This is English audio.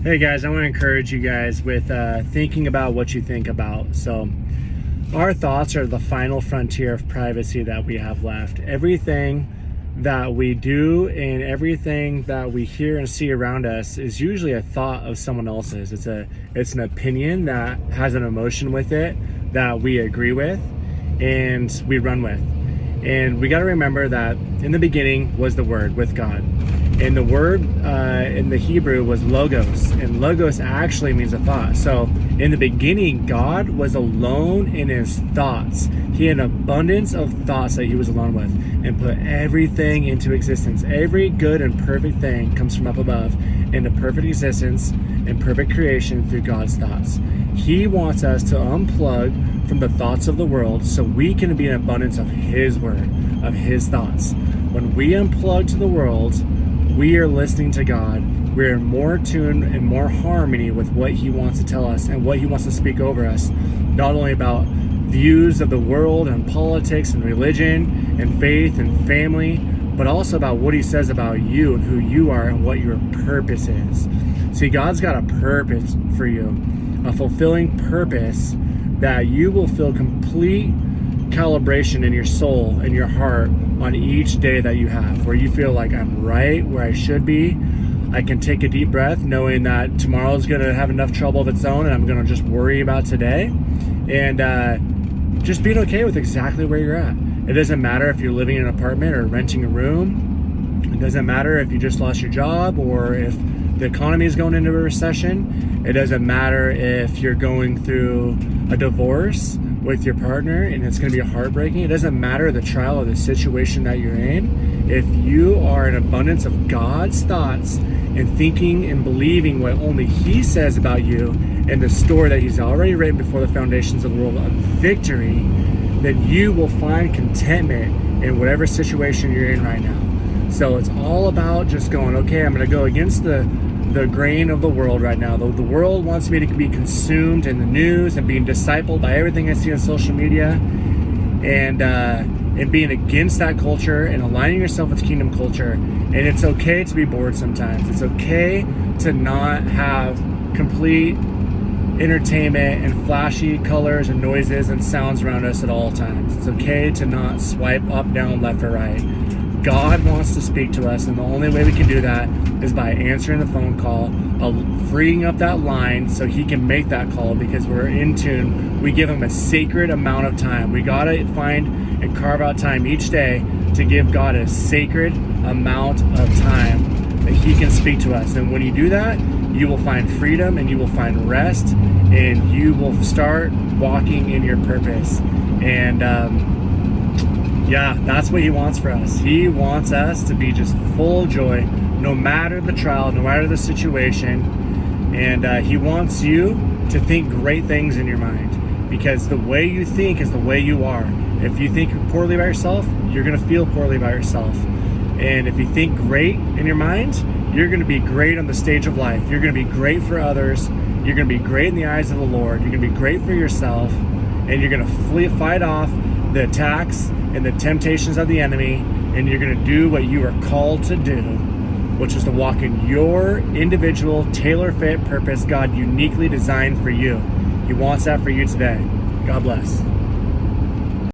Hey guys, I want to encourage you guys with thinking about what you think about. So, our thoughts are the final frontier of privacy that we have left. Everything that we do and everything that we hear and see around us is usually a thought of someone else's. It's an opinion that has an emotion with it that we agree with and we run with. And we got to remember that in the beginning was the Word with God. And the word in the Hebrew was logos, and logos actually means a thought. So in the beginning, God was alone in his thoughts. He had an abundance of thoughts that he was alone with and put everything into existence. Every good and perfect thing comes from up above into perfect existence and perfect creation through God's thoughts. He wants us to unplug from the thoughts of the world so we can be in abundance of his word, of his thoughts. When we unplug to the world, we are listening to God. We're in more tune and more harmony with what he wants to tell us and what he wants to speak over us, not only about views of the world and politics and religion and faith and family, but also about what he says about you and who you are and what your purpose is. See, God's got a purpose for you, a fulfilling purpose that you will feel complete calibration in your soul and your heart on each day that you have, where you feel like I'm right where I should be. I can take a deep breath knowing that tomorrow's going to have enough trouble of its own and I'm going to just worry about today, and just being okay with exactly where you're at. It doesn't matter if you're living in an apartment or renting a room. It doesn't matter if you just lost your job or if the economy is going into a recession. It doesn't matter if you're going through a divorce with your partner and it's going to be heartbreaking. It doesn't matter the trial or the situation that you're in. If you are in abundance of God's thoughts and thinking and believing what only he says about you and the story that he's already written before the foundations of the world of victory, then you will find contentment in whatever situation you're in right now. So it's all about just going, okay, I'm going to go against the grain of the world right now. The world wants me to be consumed in the news and being discipled by everything I see on social media, and being against that culture and aligning yourself with kingdom culture. And it's okay to be bored sometimes. It's okay to not have complete entertainment and flashy colors and noises and sounds around us at all times. It's okay to not swipe up, down, left, or right. God wants to speak to us, and the only way we can do that is by answering the phone call, freeing up that line so he can make that call because we're in tune. We give him a sacred amount of time. We got to find and carve out time each day to give God a sacred amount of time that he can speak to us. And when you do that, you will find freedom and you will find rest and you will start walking in your purpose. And yeah, that's what he wants for us. He wants us to be just full of joy, no matter the trial, no matter the situation. And he wants you to think great things in your mind, because the way you think is the way you are. If you think poorly about yourself, you're going to feel poorly about yourself. And if you think great in your mind, you're going to be great on the stage of life. You're going to be great for others. You're going to be great in the eyes of the Lord. You're going to be great for yourself. And you're going to fight off the attacks and the temptations of the enemy, and you're going to do what you are called to do, which is to walk in your individual, tailor-fit purpose God uniquely designed for you. He wants that for you today. God bless.